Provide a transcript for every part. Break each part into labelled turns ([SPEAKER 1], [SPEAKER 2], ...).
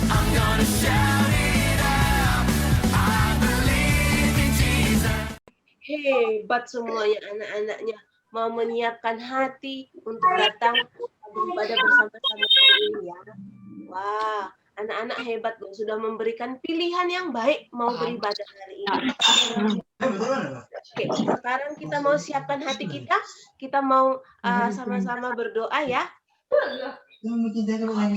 [SPEAKER 1] I'm gonna shout it out. I believe in Jesus.
[SPEAKER 2] Hebat semuanya anak-anaknya. Mau menyiapkan hati untuk datang beribadah bersama-sama ini ya. Wah, anak-anak hebat loh. Sudah memberikan pilihan yang baik mau beribadah hari ini. Oke, sekarang kita mau siapkan hati kita. Kita mau sama-sama berdoa ya. Siapkan hati kita dulu.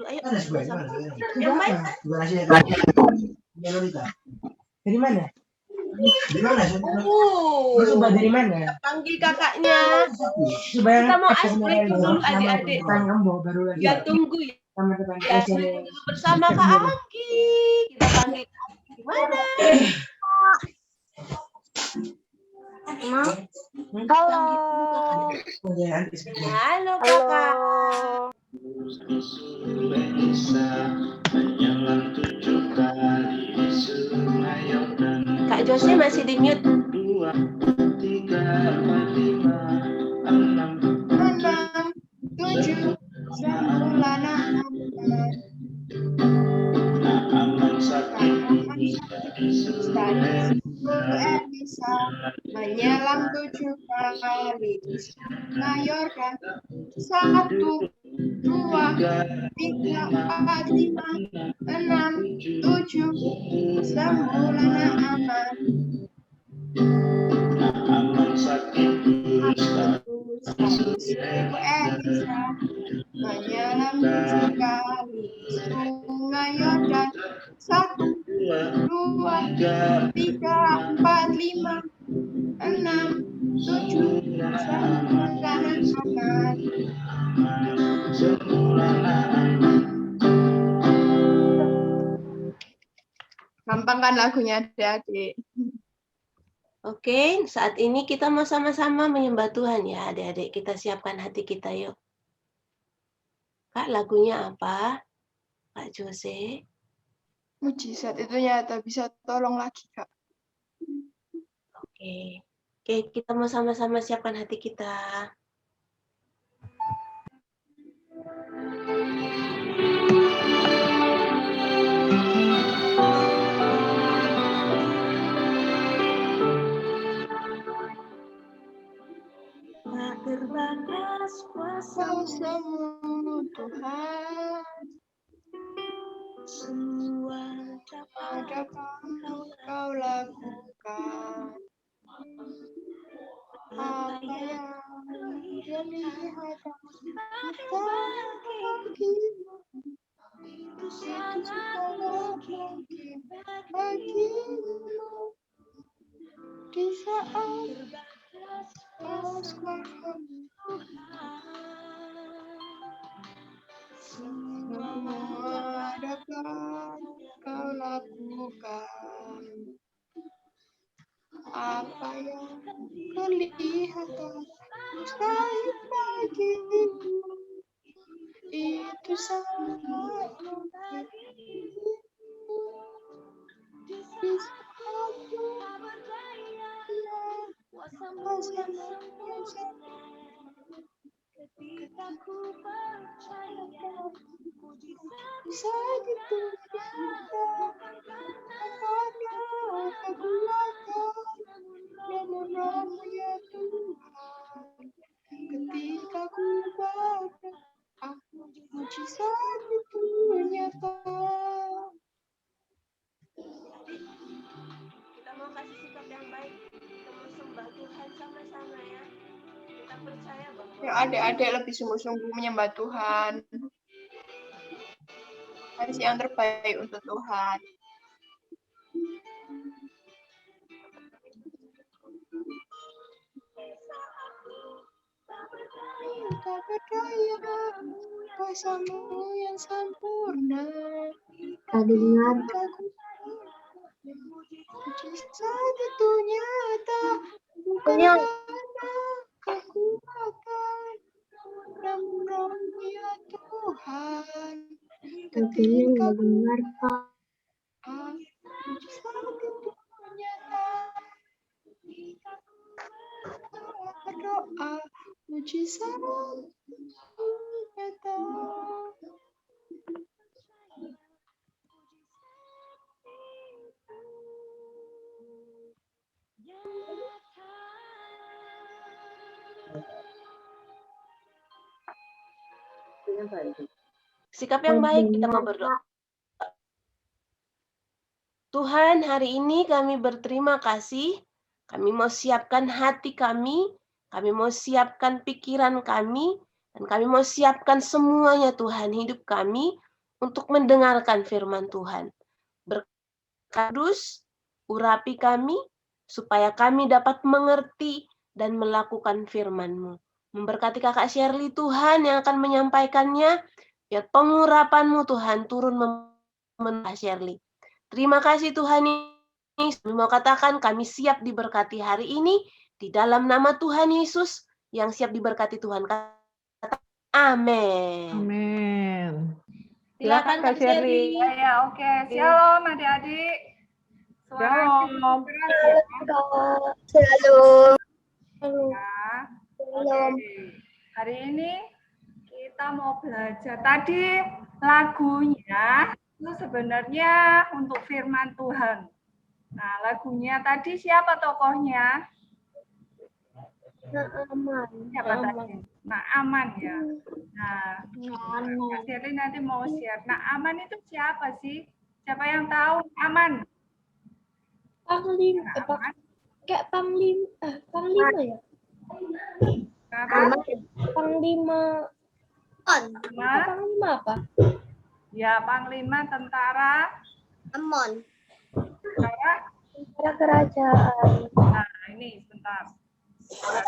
[SPEAKER 2] Ayo, sama-sama. Yang baik.
[SPEAKER 3] Dari mana?
[SPEAKER 2] Dari mana? Panggil kakaknya. Kita mau ice breaking dulu adik-adik. Ya tunggu ya. Ya, dulu bersama Kak Angki. Kita panggil Kak Angki. Gimana?
[SPEAKER 4] Halo.
[SPEAKER 2] Halo kakak. Kak Jose masih di mute.
[SPEAKER 5] 2, 3, 4, 5, 6, 7, 9, Elisa menyelam 7 kali ngayorkan 1, 2, 3, 4, 5, 6, 7 sembuhlah aman. Elisa menyelam 7 kali sungai Yordan 1, 2, 3, 4, 5, 6, 7 gampang kan lagunya adik-adik.
[SPEAKER 2] Oke, saat ini kita mau sama-sama menyembah Tuhan ya adik-adik. Kita siapkan hati kita yuk. Kak, lagunya apa? Kak Jose.
[SPEAKER 5] Mujizat itu nyata, bisa tolong lagi Kak.
[SPEAKER 2] Oke, kita mau sama-sama siapkan hati kita. Tak terbatas kuasa-Mu
[SPEAKER 5] Tuhan,
[SPEAKER 2] semua dapat
[SPEAKER 5] Kau lakukan. Apa yang dilihat bagimu, itu sangat mungkin bagimu. Di saat terbatas kuasa semua dapat Kau lakukan. Apa yang kelihatan mustahil bagimu, itu sangat mungkin bagimu. Di saat kuasa yang ketika ku percaya bisa dituliskan karena kekuatan namun ya Tuhan, ketika ku berdoa mujizat itu nyata.
[SPEAKER 2] Kita mau kasih sikap yang baik. Kita mau sembah Tuhan sama-sama ya. Kita percaya bahwa
[SPEAKER 5] Ya adik-adik lebih sungguh-sungguh menyembah Tuhan. Kasih yang terbaik untuk Tuhan. Tak berdaya kuasa-Mu yang sempurna. Mujizat itu nyata, bukan karena kekuatan namun Roh-Mu ya Tuhan. Ketika ku mujizat itu nyata, berdoa mujizat itu nyata.
[SPEAKER 2] Sikap yang baik, kita mau berdoa. Tuhan, hari ini kami berterima kasih. Kami mau siapkan hati kami mau siapkan pikiran kami, dan kami mau siapkan semuanya Tuhan, hidup kami untuk mendengarkan firman Tuhan. Berkudus, urapi kami, supaya kami dapat mengerti dan melakukan firman-Mu. Memberkati Kakak Shirley Tuhan yang akan menyampaikannya, biar pengurapan-Mu Tuhan turun memenuhi Shirley. Terima kasih Tuhan Yesus. Kami mau katakan kami siap diberkati hari ini di dalam nama Tuhan Yesus yang siap diberkati Tuhan. Amin.
[SPEAKER 4] Amin.
[SPEAKER 2] Silakan Kak Shirley.
[SPEAKER 6] Ya, oke. Shalom adik-adik. Suara
[SPEAKER 4] Shalom.
[SPEAKER 6] keras ya.
[SPEAKER 7] Shalom.
[SPEAKER 6] Ya. Oke. Hari ini kita mau belajar. Tadi lagunya itu sebenarnya untuk firman Tuhan. Nah, lagunya tadi siapa tokohnya? Siapa tadi? Nah, Aman ya. Nah, Kak Shirley nanti mau share. Nah, Aman itu siapa sih? Siapa yang tahu Aman?
[SPEAKER 7] Panglima,
[SPEAKER 6] Aman?
[SPEAKER 7] kayak panglima ya?
[SPEAKER 6] Apa?
[SPEAKER 7] Panglima.
[SPEAKER 6] Panglima?
[SPEAKER 7] Panglima apa?
[SPEAKER 6] Ya, Panglima Tentara.
[SPEAKER 7] Amon.
[SPEAKER 6] Tentara.
[SPEAKER 7] Tentara kerajaan.
[SPEAKER 6] Nah, ini sebentar.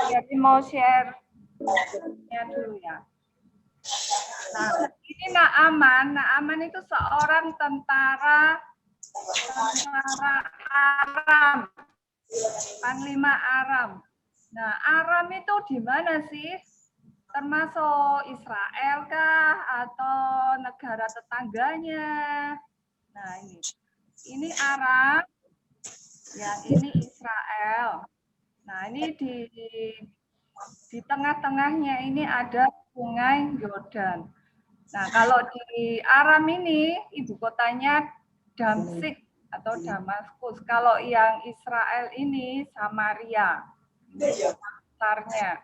[SPEAKER 6] Jadi mau share-nya dulu ya. Nah, ini Naaman. Naaman itu seorang tentara Aram. Panglima Aram. Nah, Aram itu di mana sih? Termasuk Israel kah atau negara tetangganya? Nah, ini Aram, yang ini Israel. Nah, ini di tengah-tengahnya ini ada Sungai Yordan. Nah, kalau di Aram ini ibu kotanya Damsyik atau Damaskus. Kalau yang Israel ini Samaria. Besarnya.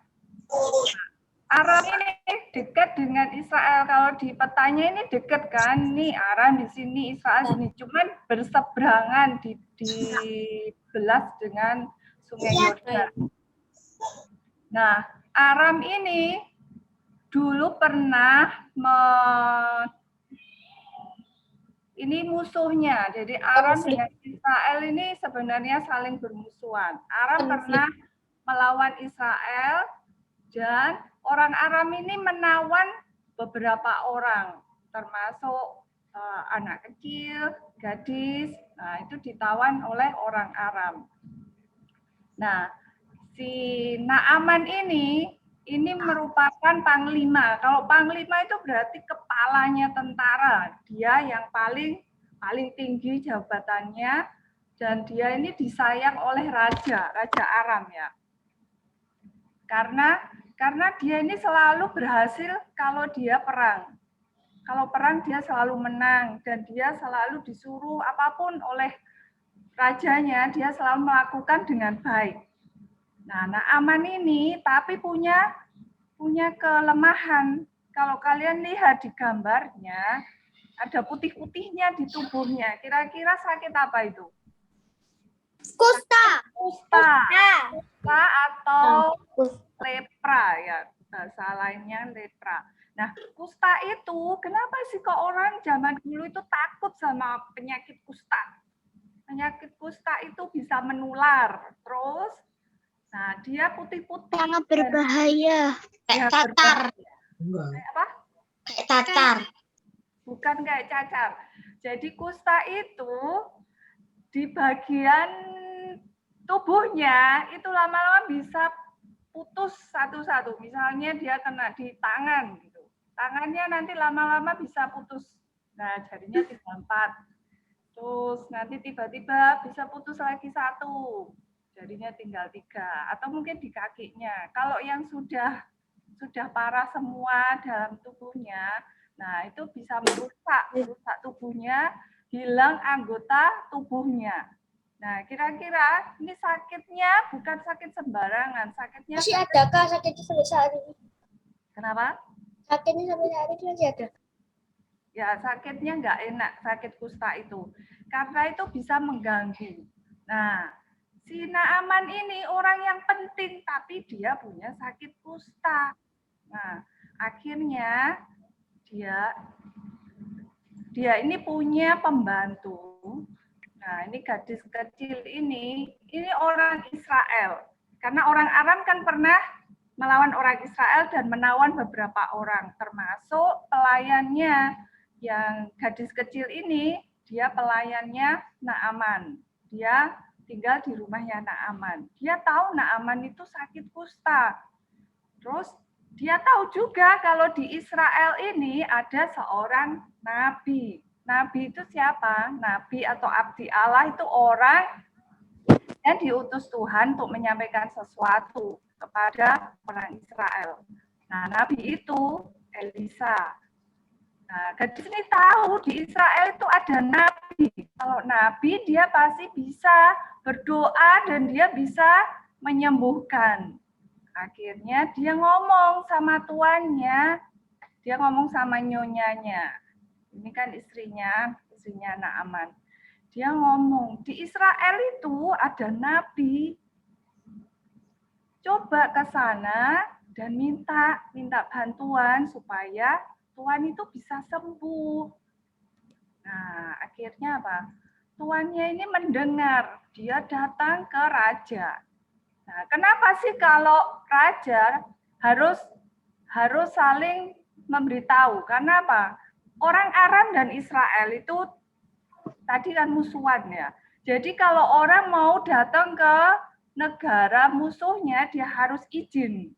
[SPEAKER 6] Aram ini dekat dengan Israel. Kalau di petanya ini dekat kan, nih Aram di sini, Israel di sini. Cuman berseberangan dibelas dengan Sungai Yordan. Nah, Aram ini dulu pernah ini musuhnya. Jadi Aram dengan Israel ini sebenarnya saling bermusuhan. Aram pernah melawan Israel dan orang Aram ini menawan beberapa orang, termasuk anak kecil, gadis. Nah, itu ditawan oleh orang Aram. Nah, si Naaman ini merupakan panglima. Kalau panglima itu berarti kepalanya tentara. Dia yang paling tinggi jabatannya dan dia ini disayang oleh raja Aram ya. Karena dia ini selalu berhasil kalau dia perang. Kalau perang dia selalu menang dan dia selalu disuruh apapun oleh rajanya, dia selalu melakukan dengan baik. Nah, Naaman ini tapi punya kelemahan. Kalau kalian lihat di gambarnya, ada putih-putihnya di tubuhnya. Kira-kira sakit apa itu?
[SPEAKER 7] Kusta.
[SPEAKER 6] Kusta atau lepra ya, bahasa lainnya lepra. Nah, kusta itu kenapa sih kok orang zaman dulu itu takut sama penyakit kusta? Penyakit kusta itu bisa menular. Terus, nah dia putih-putih.
[SPEAKER 7] Sangat berbahaya. Kayak cacar.
[SPEAKER 6] Kayak apa?
[SPEAKER 7] Kayak cacar.
[SPEAKER 6] Bukan kayak cacar. Jadi kusta itu di bagian tubuhnya itu lama-lama bisa putus satu-satu. Misalnya dia kena di tangan gitu. Tangannya nanti lama-lama bisa putus. Nah, jarinya tinggal 4. Terus nanti tiba-tiba bisa putus lagi 1. Jadinya tinggal 3. Atau mungkin di kakinya. Kalau yang sudah parah semua dalam tubuhnya, nah itu bisa merusak tubuhnya, hilang anggota tubuhnya. Nah, kira-kira ini sakitnya bukan sakit sembarangan, sakitnya
[SPEAKER 7] Masih adakah sakitnya sampai saat ini?
[SPEAKER 6] kenapa?
[SPEAKER 7] Sakitnya sampai saat ini masih ada.
[SPEAKER 6] Ya, sakitnya nggak enak, sakit kusta itu. Karena itu bisa mengganggu. Nah, si Naaman ini orang yang penting, tapi dia punya sakit kusta. Nah, akhirnya dia ini punya pembantu. Nah, ini gadis kecil ini orang Israel. Karena orang Aram kan pernah melawan orang Israel dan menawan beberapa orang, termasuk pelayannya yang gadis kecil ini, dia pelayannya Naaman. Dia tinggal di rumahnya Naaman. Dia tahu Naaman itu sakit kusta. Terus dia tahu juga kalau di Israel ini ada seorang nabi. Nabi itu siapa? Nabi atau abdi Allah itu orang yang diutus Tuhan untuk menyampaikan sesuatu kepada orang Israel. Nah, nabi itu Elisa. Nah, gadis ini tahu di Israel itu ada nabi. Kalau nabi dia pasti bisa berdoa dan dia bisa menyembuhkan. Akhirnya dia ngomong sama tuannya, dia ngomong sama nyonyanya. Ini kan istrinya Naaman. Dia ngomong, di Israel itu ada nabi. Coba ke sana dan minta bantuan supaya Tuhan itu bisa sembuh. Nah, akhirnya apa? Tuannya ini mendengar, dia datang ke raja. Nah, kenapa sih kalau raja harus saling memberitahu? Karena apa? Orang Aram dan Israel itu tadi kan musuhan ya. Jadi kalau orang mau datang ke negara musuhnya, dia harus izin.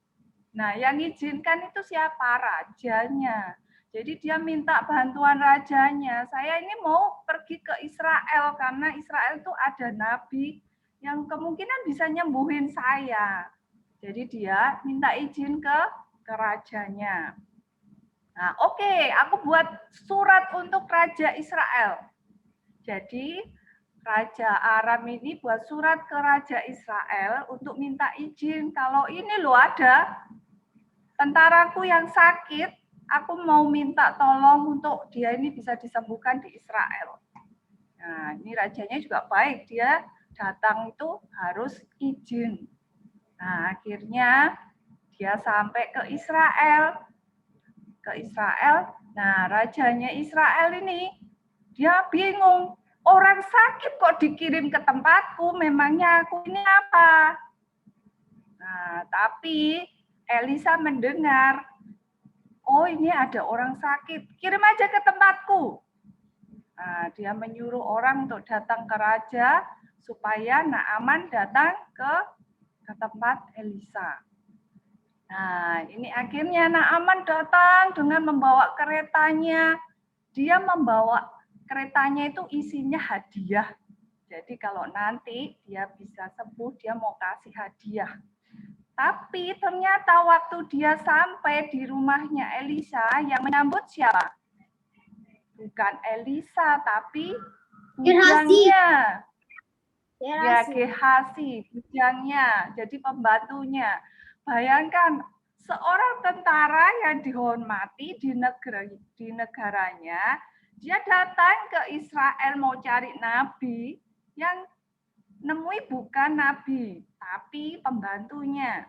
[SPEAKER 6] Nah, yang izinkan itu siapa? Rajanya. Jadi dia minta bantuan rajanya. Saya ini mau pergi ke Israel karena Israel itu ada nabi yang kemungkinan bisa nyembuhin saya. Jadi dia minta izin ke rajanya. Nah, oke, aku buat surat untuk Raja Israel. Jadi Raja Aram ini buat surat ke Raja Israel untuk minta izin kalau ini loh ada tentaraku yang sakit, aku mau minta tolong untuk dia ini bisa disembuhkan di Israel. Nah, ini rajanya juga baik, dia datang itu harus izin. Nah, akhirnya dia sampai ke Israel. Nah, rajanya Israel ini dia bingung. Orang sakit kok dikirim ke tempatku, memangnya aku ini apa? Nah, tapi Elisa mendengar, oh ini ada orang sakit, kirim aja ke tempatku. Nah, dia menyuruh orang untuk datang ke raja supaya Naaman datang ke tempat Elisa. Nah, ini akhirnya Naaman datang dengan membawa keretanya. Dia membawa keretanya itu isinya hadiah. Jadi kalau nanti dia bisa sembuh, dia mau kasih hadiah. Tapi ternyata waktu dia sampai di rumahnya Elisa, yang menyambut siapa? Bukan Elisa, tapi bujangnya. Ya, Gehasi, bujangnya, jadi pembantunya. Bayangkan, seorang tentara yang dihormati di negaranya, dia datang ke Israel mau cari nabi, yang nemui bukan nabi, tapi pembantunya.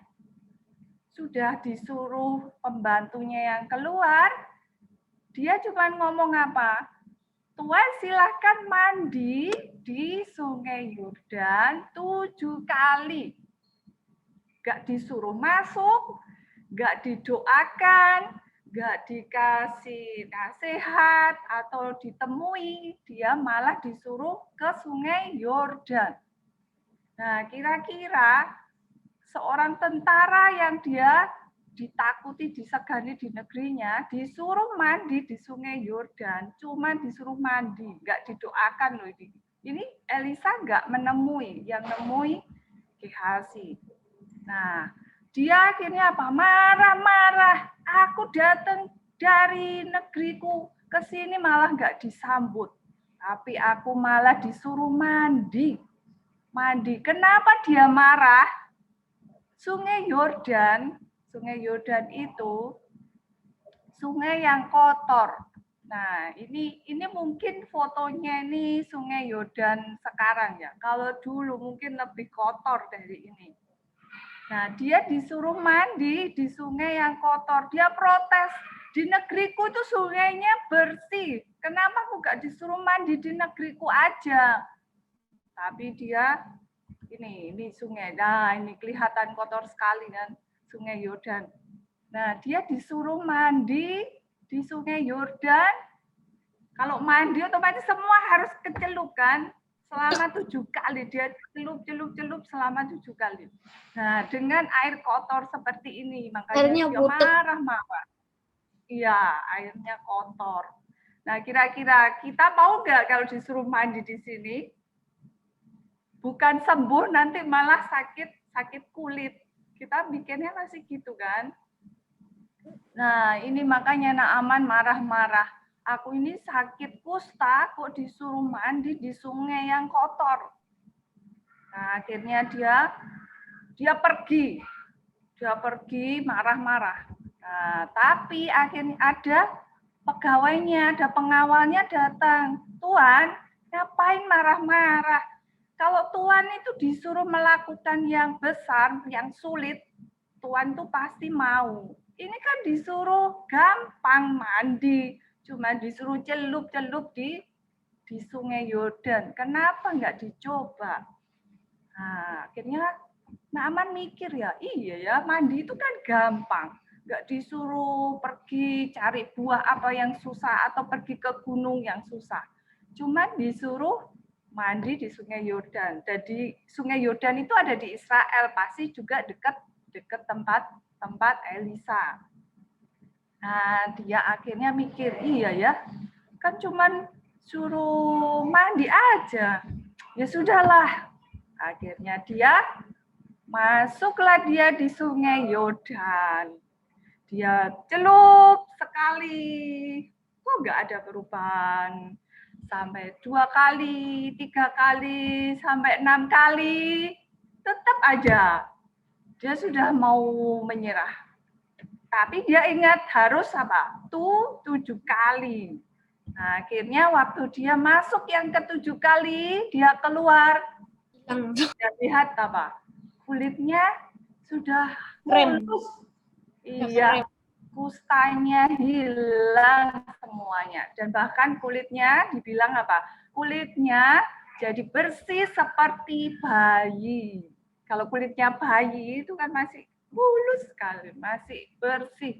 [SPEAKER 6] Sudah disuruh pembantunya yang keluar, dia cuma ngomong apa? Tuan silahkan mandi di Sungai Yordan 7 kali. Gak disuruh masuk, gak didoakan, gak dikasih nasihat atau ditemui, dia malah disuruh ke Sungai Yordan. Nah, kira-kira seorang tentara yang dia ditakuti, disegani di negerinya, disuruh mandi di Sungai Yordan, cuma disuruh mandi, nggak didoakan loh ini. Ini Elisa nggak menemui, yang nemui Gehasi. Nah, dia akhirnya apa? Marah-marah. Aku datang dari negeriku ke sini malah nggak disambut, tapi aku malah disuruh mandi. Mandi. Kenapa dia marah? Sungai Yordan itu sungai yang kotor. Nah, ini mungkin fotonya ini Sungai Yordan sekarang ya. Kalau dulu mungkin lebih kotor dari ini. Nah, dia disuruh mandi di sungai yang kotor. Dia protes, di negeriku itu sungainya bersih. Kenapa aku nggak disuruh mandi di negeriku aja? Tapi dia, ini sungai. Nah, ini kelihatan kotor sekali kan, Sungai Yordan. Nah, dia disuruh mandi di Sungai Yordan. Kalau mandi otomatis semua harus kecelup kan? Selama 7 kali. Dia celup selama 7 kali. Nah, dengan air kotor seperti ini, makanya
[SPEAKER 7] Airnya
[SPEAKER 6] dia
[SPEAKER 7] butek.
[SPEAKER 6] marah-marah. Iya, airnya kotor. Nah, kira-kira kita mau nggak kalau disuruh mandi di sini? Bukan sembuh, nanti malah sakit kulit. Kita bikinnya masih gitu kan? Nah, ini makanya Naaman marah-marah. Aku ini sakit kusta, kok disuruh mandi di sungai yang kotor. Nah, akhirnya dia pergi. Dia pergi marah-marah. Nah, tapi akhirnya ada pegawainya, ada pengawalnya datang. Tuan, ngapain marah-marah? Kalau Tuan itu disuruh melakukan yang besar, yang sulit, Tuan tuh pasti mau. Ini kan disuruh gampang mandi, cuma disuruh celup-celup di Sungai Yordan. Kenapa nggak dicoba? Nah, akhirnya Naaman mikir ya, iya ya, mandi itu kan gampang. Nggak disuruh pergi cari buah apa yang susah atau pergi ke gunung yang susah. Cuma disuruh mandi di Sungai Yordan. Jadi Sungai Yordan itu ada di Israel, pasti juga dekat tempat Elisa. Nah, dia akhirnya mikir, iya ya, kan cuman suruh mandi aja. Ya sudahlah. Akhirnya masuklah dia di Sungai Yordan. Dia celup sekali. Kok nggak ada perubahan? Sampai 2 kali, 3 kali, sampai 6 kali. Tetap aja. Dia sudah mau menyerah. Tapi dia ingat harus apa? 7 kali. Nah, akhirnya waktu dia masuk yang ke-7 kali, dia keluar. Dia lihat apa? Kulitnya sudah mulus. Iya, kustanya hilang semuanya. Dan bahkan kulitnya dibilang apa? Kulitnya jadi bersih seperti bayi. Kalau kulitnya bayi itu kan masih mulus sekali, masih bersih.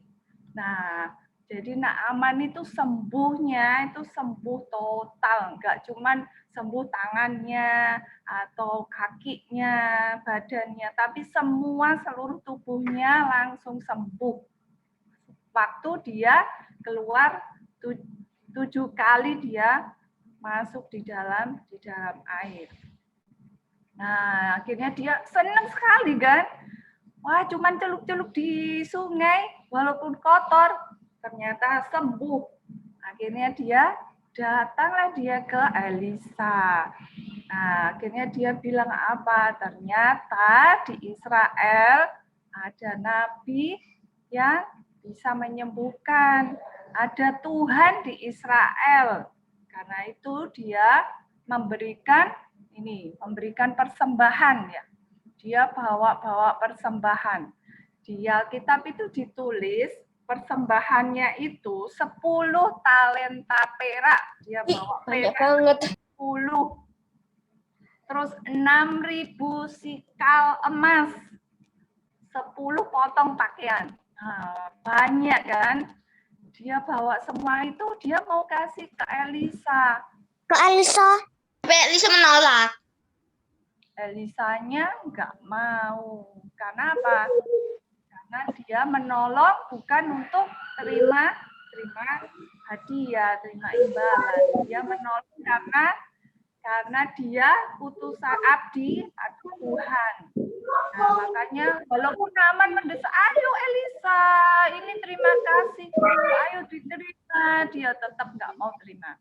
[SPEAKER 6] Nah, jadi Naaman itu sembuhnya itu sembuh total, enggak cuman sembuh tangannya atau kakinya, badannya, tapi semua seluruh tubuhnya langsung sembuh. Waktu dia keluar 7 kali dia masuk di dalam air. Nah, akhirnya dia senang sekali kan. Wah, cuman celup-celup di sungai, walaupun kotor, ternyata sembuh. Akhirnya datanglah dia ke Elisa. Nah, akhirnya dia bilang apa? Ternyata di Israel ada nabi yang bisa menyembuhkan. Ada Tuhan di Israel. Karena itu dia memberikan persembahan ya. Dia bawa persembahan. Di Alkitab itu ditulis persembahannya itu 10 talenta perak. Dia bawa perak 10. Terus 6.000 sikal emas. 10 potong pakaian. Nah, banyak kan. Dia bawa semua itu, dia mau kasih ke Elisa.
[SPEAKER 7] Ke Elisa. Tapi Elisa menolak.
[SPEAKER 6] Elisanya nggak mau. Karena apa? Karena dia menolong bukan untuk terima hadiah, terima imbalan. Dia menolong karena dia utusan abdi Tuhan. Nah, makanya walaupun Naaman mendesak, ayo Elisa, ini terima kasih, ayo diterima, dia tetap nggak mau terima.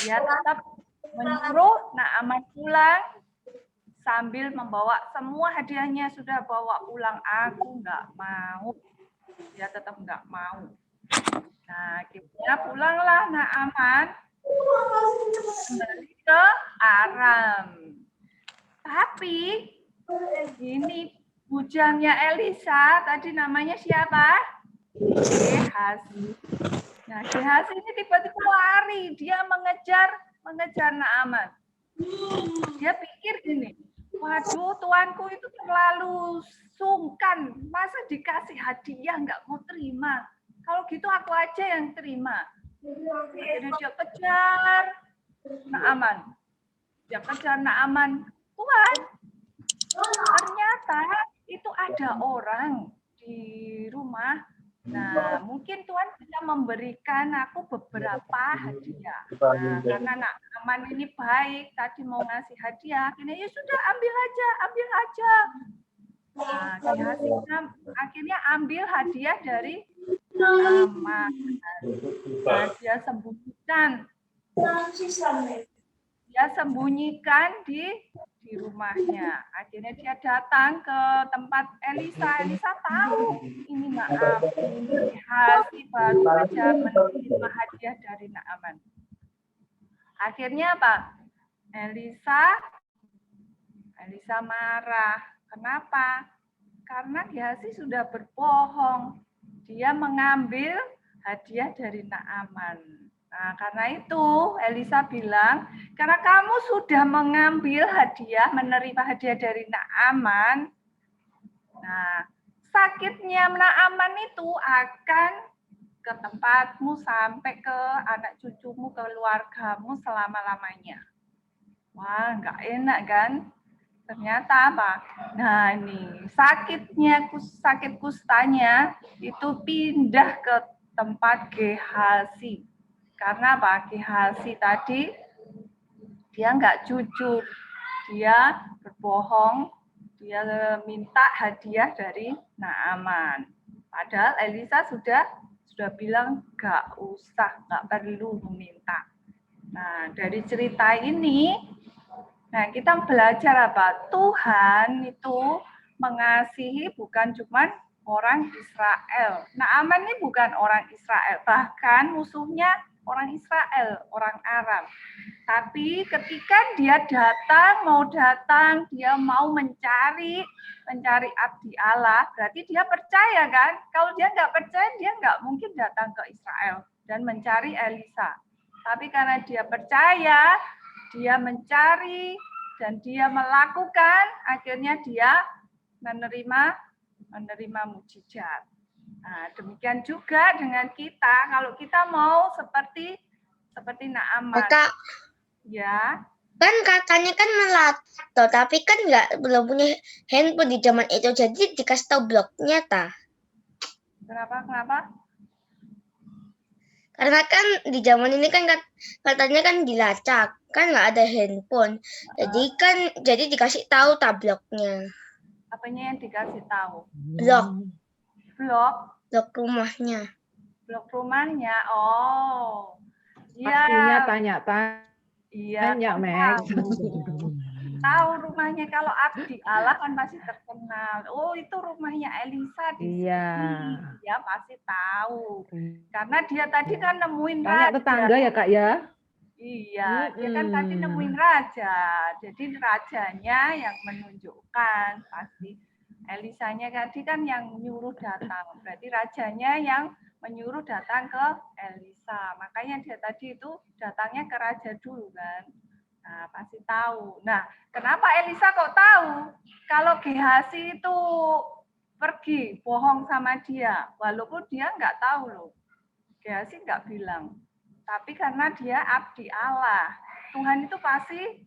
[SPEAKER 6] Dia tetap menyuruh Naaman pulang sambil membawa semua hadiahnya, sudah bawa pulang. Aku nggak mau. Dia tetap nggak mau. Nah, akhirnya pulanglah Naaman kembali ke Aram. Tapi ini bujangnya Elisa, tadi namanya siapa? Gehazi. Nah, Gehazi ini tiba-tiba lari, dia mengejar Naaman. Dia pikir gini, waduh, tuanku itu terlalu sungkan, masa dikasih hadiah nggak mau terima. Kalau gitu aku aja yang terima. Akhirnya dia kejar Naaman. Tuan, ternyata itu ada orang di rumah. Nah, mungkin Tuhan bisa memberikan aku beberapa hadiah. Nah, karena Naaman ini baik, tadi mau ngasih hadiah, akhirnya ya sudah ambil aja. Nah, akhirnya ambil hadiah dari Naaman. Nah, dia sembunyikan di rumahnya. Akhirnya dia datang ke tempat Elisa. Elisa tahu ini Gehazi baru saja menerima hadiah dari Naaman. Akhirnya apa? Elisa marah. Kenapa? Karena Gehazi sudah berbohong. Dia mengambil hadiah dari Naaman. Nah, karena itu Elisa bilang, karena kamu sudah mengambil hadiah, menerima hadiah dari Naaman, nah, sakitnya Naaman itu akan ke tempatmu sampai ke anak cucumu, keluargamu selama-lamanya. Wah, nggak enak kan? Ternyata apa? Nah, ini sakit kustanya itu pindah ke tempat Gehazi. Karena apa? Gehazi tadi dia nggak jujur, dia berbohong, dia minta hadiah dari Naaman. Padahal Elisa sudah bilang nggak usah, nggak perlu meminta. Nah, dari cerita ini, nah kita belajar apa? Tuhan itu mengasihi bukan cuma orang Israel. Naaman ini bukan orang Israel, bahkan musuhnya orang Israel, orang Aram. Tapi ketika dia mau mencari abdi Allah, berarti dia percaya kan? Kalau dia nggak percaya, dia nggak mungkin datang ke Israel dan mencari Elisa. Tapi karena dia percaya, dia mencari dan dia melakukan, akhirnya dia menerima mujizat. Nah, demikian juga dengan kita, kalau kita mau seperti Naaman.
[SPEAKER 7] Kak,
[SPEAKER 6] Ya.
[SPEAKER 7] kan katanya kan melatih, tapi kan belum punya handphone di zaman itu, jadi dikasih tahu blognya ta.
[SPEAKER 6] Kenapa?
[SPEAKER 7] Karena kan di zaman ini kan katanya kan dilacak, kan nggak ada handphone, jadi dikasih tahu blognya.
[SPEAKER 6] Apanya yang dikasih tahu?
[SPEAKER 7] Blog rumahnya.
[SPEAKER 6] Blog rumahnya. Oh.
[SPEAKER 4] Pastinya tanya.
[SPEAKER 6] Iya.
[SPEAKER 4] Tanya, Max.
[SPEAKER 6] Tahu rumahnya, kalau abdi Allah kan pasti terkenal. Oh, itu rumahnya Elisa di sini. Ya pasti tahu. Karena dia tadi kan nemuin
[SPEAKER 4] Tanya
[SPEAKER 6] raja.
[SPEAKER 4] tetangga ya, Kak ya?
[SPEAKER 6] Iya, dia kan tadi nemuin raja. Jadi rajanya yang menunjukkan, pasti Elisanya tadi kan yang nyuruh datang. Berarti rajanya yang menyuruh datang ke Elisa. Makanya dia tadi itu datangnya ke raja dulu kan. Nah, pasti tahu. Nah, kenapa Elisa kok tahu? Kalau Gehazi itu pergi bohong sama dia, walaupun dia nggak tahu loh. Gehazi nggak bilang. Tapi karena dia abdi Allah, Tuhan itu pasti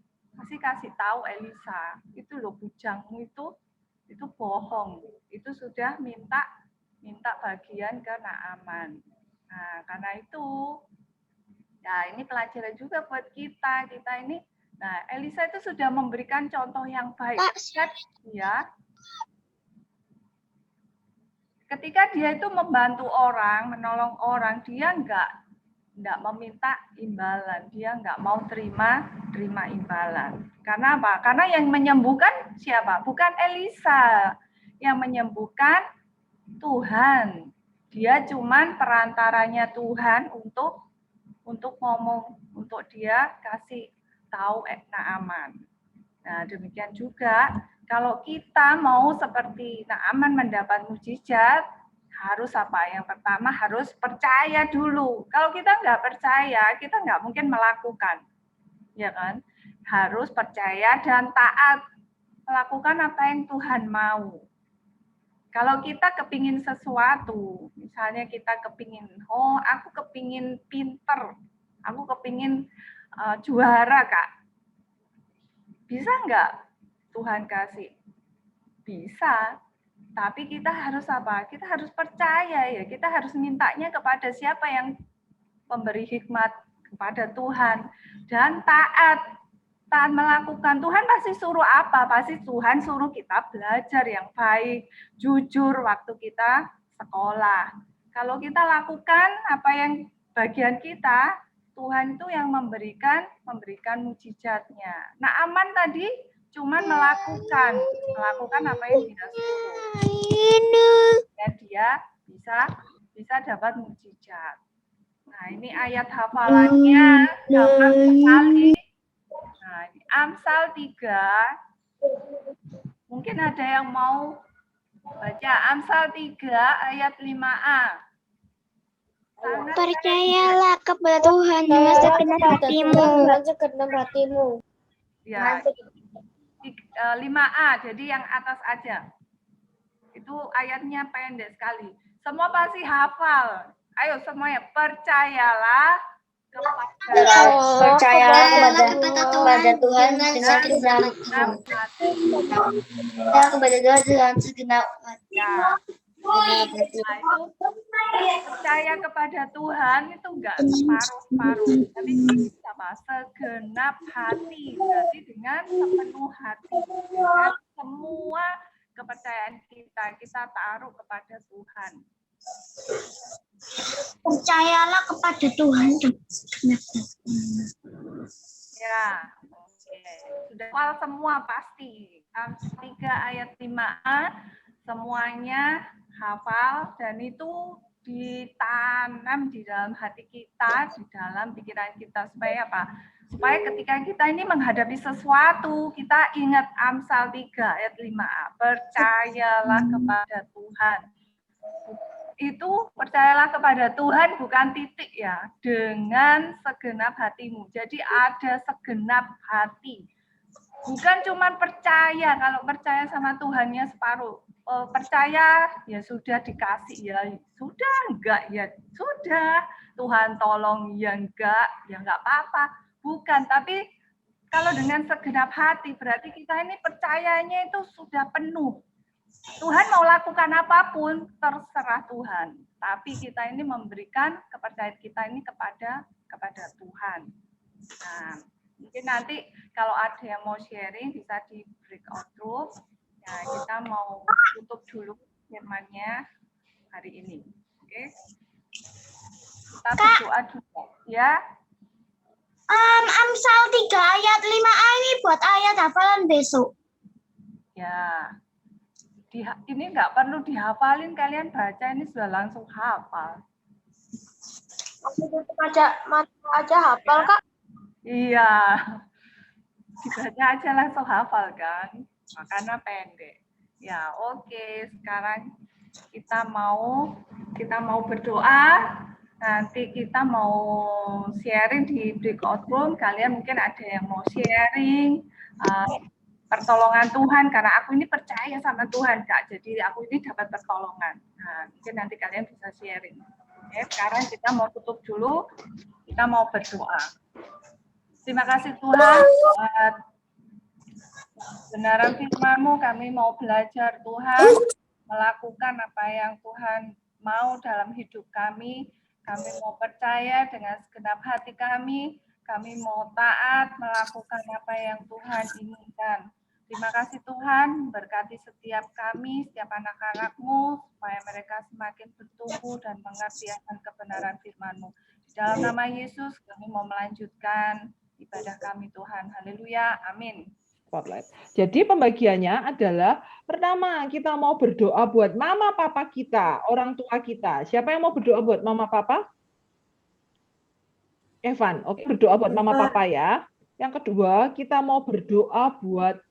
[SPEAKER 6] kasih tahu Elisa. Itu loh, bujangmu itu bohong. Itu sudah minta bagian ke Naaman. Nah, karena itu, ya ini pelajaran juga buat kita. Ini, nah Elisa itu sudah memberikan contoh yang baik. Ya. Ketika dia itu membantu orang, menolong orang, dia enggak meminta imbalan, dia enggak mau terima imbalan. Karena apa? Karena yang menyembuhkan siapa? Bukan Elisa. Yang menyembuhkan Tuhan. Dia cuman perantaranya Tuhan untuk ngomong, untuk dia kasih tahu Naaman. Nah, demikian juga kalau kita mau seperti Naaman mendapat mujizat, harus apa? Yang pertama harus percaya dulu. Kalau kita nggak percaya, kita nggak mungkin melakukan. Ya kan? Harus percaya dan taat. Melakukan apa yang Tuhan mau. Kalau kita kepingin sesuatu, misalnya kita kepingin, aku kepingin pinter, aku kepingin juara, Kak. Bisa nggak Tuhan kasih? Bisa. Tapi kita harus apa? Kita harus percaya ya. Kita harus mintanya kepada siapa yang memberi hikmat, kepada Tuhan. Dan taat melakukan. Tuhan pasti suruh apa? Pasti Tuhan suruh kita belajar yang baik, jujur waktu kita sekolah. Kalau kita lakukan apa yang bagian kita, Tuhan itu yang memberikan mujizatnya. Naaman tadi cuma melakukan apa yang dia suruh. Dan dia bisa dapat mujizat. Nah, ini ayat hafalannya gampang sekali. Nah, ini Amsal 3. Mungkin ada yang mau baca Amsal 3 ayat 5a.
[SPEAKER 7] Percayalah kepada Tuhan dengan segenap hatimu.
[SPEAKER 6] Ya, 5a, jadi yang atas aja. Itu ayatnya pendek sekali. Semua pasti hafal. Ayo semuanya, percayalah kepada
[SPEAKER 7] Tuhan dengan segenap hati. Kepada Tuhan dengan segenap hati.
[SPEAKER 6] Nah, itu percaya kepada Tuhan itu enggak separuh-separuh, tapi apa? Segenap hati, berarti dengan sepenuh hati, dengan semua kepercayaan kita taruh kepada Tuhan.
[SPEAKER 7] Percayalah kepada Tuhan.
[SPEAKER 6] Ya, oke. Sudah hafal semua pasti. Amsal 3 ayat 5a semuanya hafal dan itu ditanam di dalam hati kita, di dalam pikiran kita supaya apa? Supaya ketika kita ini menghadapi sesuatu, kita ingat Amsal 3 ayat 5a. Percayalah kepada Tuhan. Itu percayalah kepada Tuhan bukan titik ya, dengan segenap hatimu. Jadi ada segenap hati. Bukan cuma percaya, kalau percaya sama Tuhannya separuh. Percaya ya sudah dikasih ya sudah, enggak ya sudah, Tuhan tolong ya enggak apa-apa. Bukan, tapi kalau dengan segenap hati berarti kita ini percayanya itu sudah penuh. Tuhan mau lakukan apapun, terserah Tuhan. Tapi kita ini memberikan kepercayaan kita ini kepada Tuhan. Nah, mungkin nanti kalau ada yang mau sharing bisa di breakout room. Nah, kita mau tutup dulu firman-nya hari ini. Oke. Kita berdoa dulu ya.
[SPEAKER 7] Amsal 3 ayat 5a ini buat ayat hafalan besok.
[SPEAKER 6] Ya. Ini nggak perlu dihafalin, kalian baca ini sudah langsung hafal.
[SPEAKER 7] Aja hafal, Kak.
[SPEAKER 6] Iya, dibaca aja langsung hafal kan, makanya pendek. Ya oke, sekarang kita mau berdoa. Nanti kita mau sharing di breakout room. Kalian mungkin ada yang mau sharing. Pertolongan Tuhan, karena aku ini percaya sama Tuhan, Kak. Jadi aku ini dapat pertolongan. Nah, mungkin nanti kalian bisa sharing. Oke, sekarang kita mau tutup dulu. Kita mau berdoa. Terima kasih Tuhan buat kebenaran firman-Mu. Kami mau belajar Tuhan, melakukan apa yang Tuhan mau dalam hidup kami. Kami mau percaya dengan segenap hati kami. Kami mau taat melakukan apa yang Tuhan inginkan. Terima kasih Tuhan, berkati setiap kami, setiap anak-anak-Mu, supaya mereka semakin bertumbuh dan mengerti akan kebenaran firman-Mu. Di dalam nama Yesus, kami mau melanjutkan ibadah kami Tuhan. Haleluya, amin.
[SPEAKER 4] spotlight. Jadi pembagiannya adalah pertama kita mau berdoa buat mama papa kita, orang tua kita. Siapa yang mau berdoa buat mama papa? Evan, oke, berdoa buat mama papa ya. Yang kedua, kita mau berdoa buat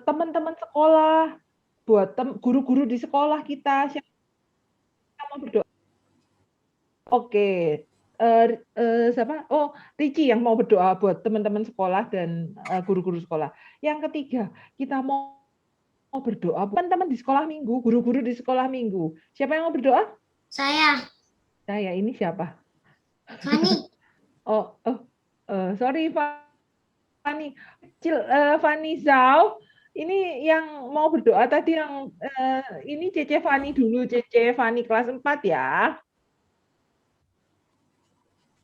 [SPEAKER 4] teman-teman sekolah, buat guru-guru di sekolah kita. Siapa mau berdoa? Oke, siapa? Oh, Ricci yang mau berdoa buat teman-teman sekolah dan guru-guru sekolah. Yang ketiga, kita mau berdoa buat teman-teman di sekolah minggu, guru-guru di sekolah minggu. Siapa yang mau berdoa?
[SPEAKER 7] Saya,
[SPEAKER 4] Saya, ini siapa?
[SPEAKER 7] Fani.
[SPEAKER 4] Sorry, Fani. Fani Zhao. Ini yang mau berdoa tadi yang ini Cece Fani dulu, Cece Fani kelas 4 ya.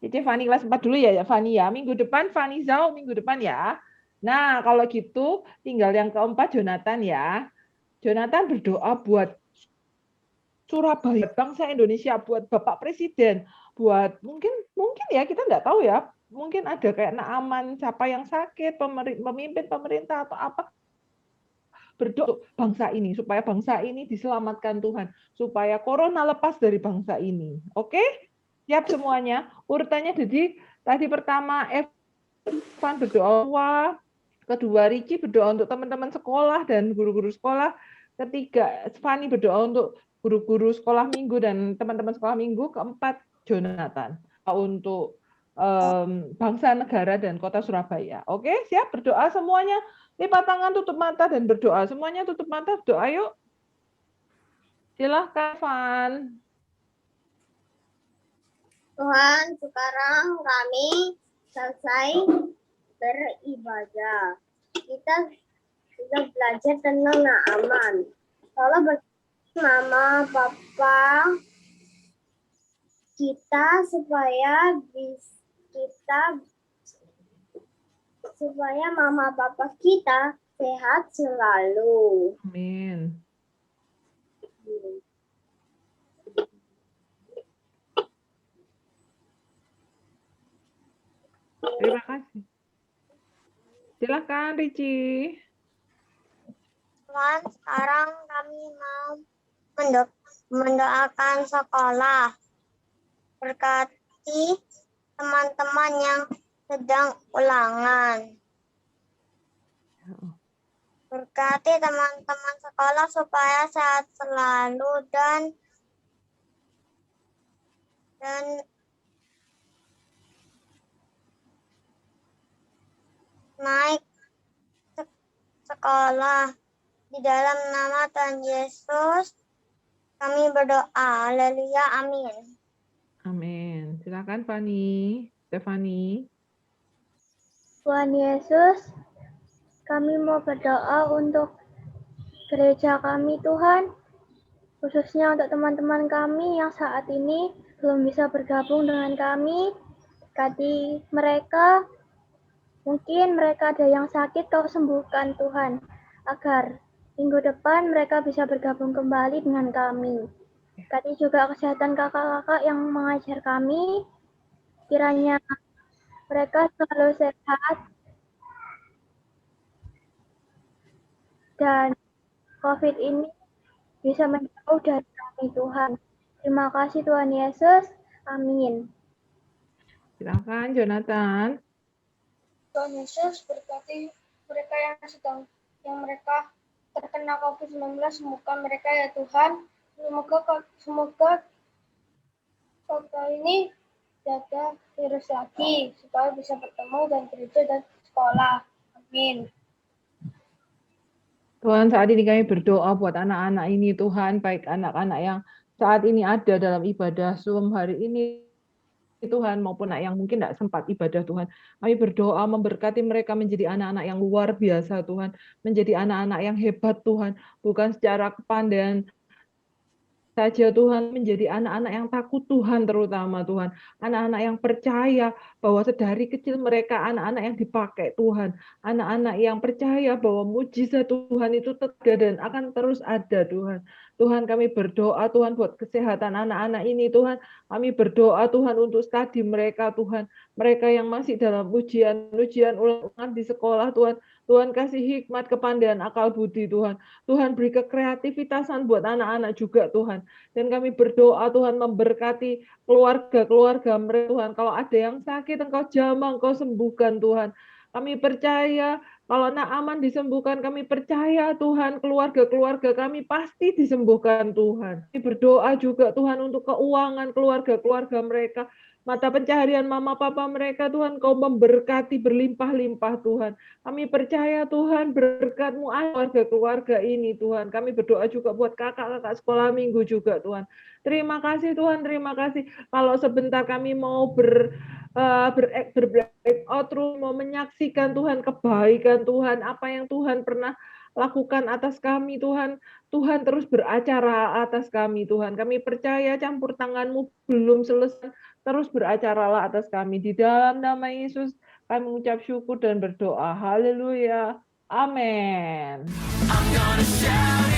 [SPEAKER 4] Cece Fani kelas 4 dulu ya, Fani ya. Minggu depan Fani Zhao minggu depan ya. Nah, kalau gitu tinggal yang keempat Jonathan ya. Jonathan berdoa buat Surabaya, bangsa Indonesia, buat Bapak Presiden, buat mungkin ya kita nggak tahu ya, mungkin ada kayak Naaman, siapa yang sakit, pemimpin pemerintah atau apa, berdoa bangsa ini supaya bangsa ini diselamatkan Tuhan, supaya corona lepas dari bangsa ini. Oke? Siap semuanya. Urutannya jadi tadi pertama Evan berdoa, kedua Ricci berdoa untuk teman-teman sekolah dan guru-guru sekolah, ketiga Fani berdoa untuk guru-guru sekolah minggu dan teman-teman sekolah minggu, keempat Jonathan untuk bangsa, negara, dan kota Surabaya. Oke, siap berdoa semuanya. Lipat tangan, tutup mata, dan berdoa. Semuanya tutup mata, berdoa yuk. Silahkan, Van.
[SPEAKER 7] Tuhan, sekarang kami selesai beribadah. Kita sudah belajar tentang Naaman. Kalau mama, papa kita supaya mama papa kita sehat selalu.
[SPEAKER 4] Amin. Terima kasih. Silakan, Ricci.
[SPEAKER 7] Tuhan, sekarang kami mau mendoakan sekolah. Berkati teman-teman yang sedang ulangan. Berkati teman-teman sekolah supaya sehat selalu dan naik sekolah. Di dalam nama Tuhan Yesus kami berdoa. Haleluya. Amin.
[SPEAKER 4] Amin. Silakan, Fani. Stefani.
[SPEAKER 8] Tuhan Yesus, kami mau berdoa untuk gereja kami, Tuhan. Khususnya untuk teman-teman kami yang saat ini belum bisa bergabung dengan kami. Berkati mereka, mungkin mereka ada yang sakit, Kau sembuhkan Tuhan. Agar minggu depan mereka bisa bergabung kembali dengan kami. Berkati juga kesehatan kakak-kakak yang mengajar kami. Kiranya mereka selalu sehat dan COVID ini bisa menjauh dari kami, Tuhan. Terima kasih Tuhan Yesus. Amin.
[SPEAKER 4] Silakan, Jonathan.
[SPEAKER 7] Tuhan Yesus berkati mereka yang mereka terkena COVID-19, sembuhkan mereka ya Tuhan. Semoga kota ini tidak virus lagi supaya bisa bertemu dan gereja dan sekolah. Amin.
[SPEAKER 4] Tuhan, saat ini kami berdoa buat anak-anak ini, Tuhan, baik anak-anak yang saat ini ada dalam ibadah Zoom hari ini, Tuhan, maupun anak yang mungkin tidak sempat ibadah, Tuhan. Kami berdoa memberkati mereka menjadi anak-anak yang luar biasa, Tuhan. Menjadi anak-anak yang hebat, Tuhan. Bukan secara kepandaian saja, Tuhan, menjadi anak-anak yang takut Tuhan terutama, Tuhan. Anak-anak yang percaya bahwa sedari kecil mereka anak-anak yang dipakai Tuhan. Anak-anak yang percaya bahwa mujizat Tuhan itu ada dan akan terus ada, Tuhan. Tuhan kami berdoa Tuhan buat kesehatan anak-anak ini Tuhan. Kami berdoa Tuhan untuk studi mereka Tuhan. Mereka yang masih dalam ujian ulangan di sekolah Tuhan. Tuhan kasih hikmat, kepandaian, akal budi Tuhan. Tuhan beri kekreativitasan buat anak-anak juga Tuhan. Dan kami berdoa Tuhan memberkati keluarga-keluarga mereka Tuhan. Kalau ada yang sakit Engkau jamah, Engkau sembuhkan Tuhan. Kami percaya kalau Naaman disembuhkan, kami percaya Tuhan keluarga-keluarga kami pasti disembuhkan Tuhan. Kami berdoa juga Tuhan untuk keuangan keluarga-keluarga mereka. Mata pencaharian mama papa mereka Tuhan Kau memberkati berlimpah-limpah Tuhan. Kami percaya Tuhan berkat-Mu keluarga-keluarga ini Tuhan. Kami berdoa juga buat kakak-kakak sekolah minggu juga Tuhan. Terima kasih Tuhan, terima kasih. Kalau sebentar kami mau breakout room, mau menyaksikan Tuhan kebaikan Tuhan, apa yang Tuhan pernah lakukan atas kami Tuhan. Tuhan terus beracara atas kami Tuhan. Kami percaya campur tangan-Mu belum selesai. Terus beracaralah atas kami. Di dalam nama Yesus kami mengucap syukur dan berdoa. Haleluya. Amin.
[SPEAKER 1] I'm gonna shout it.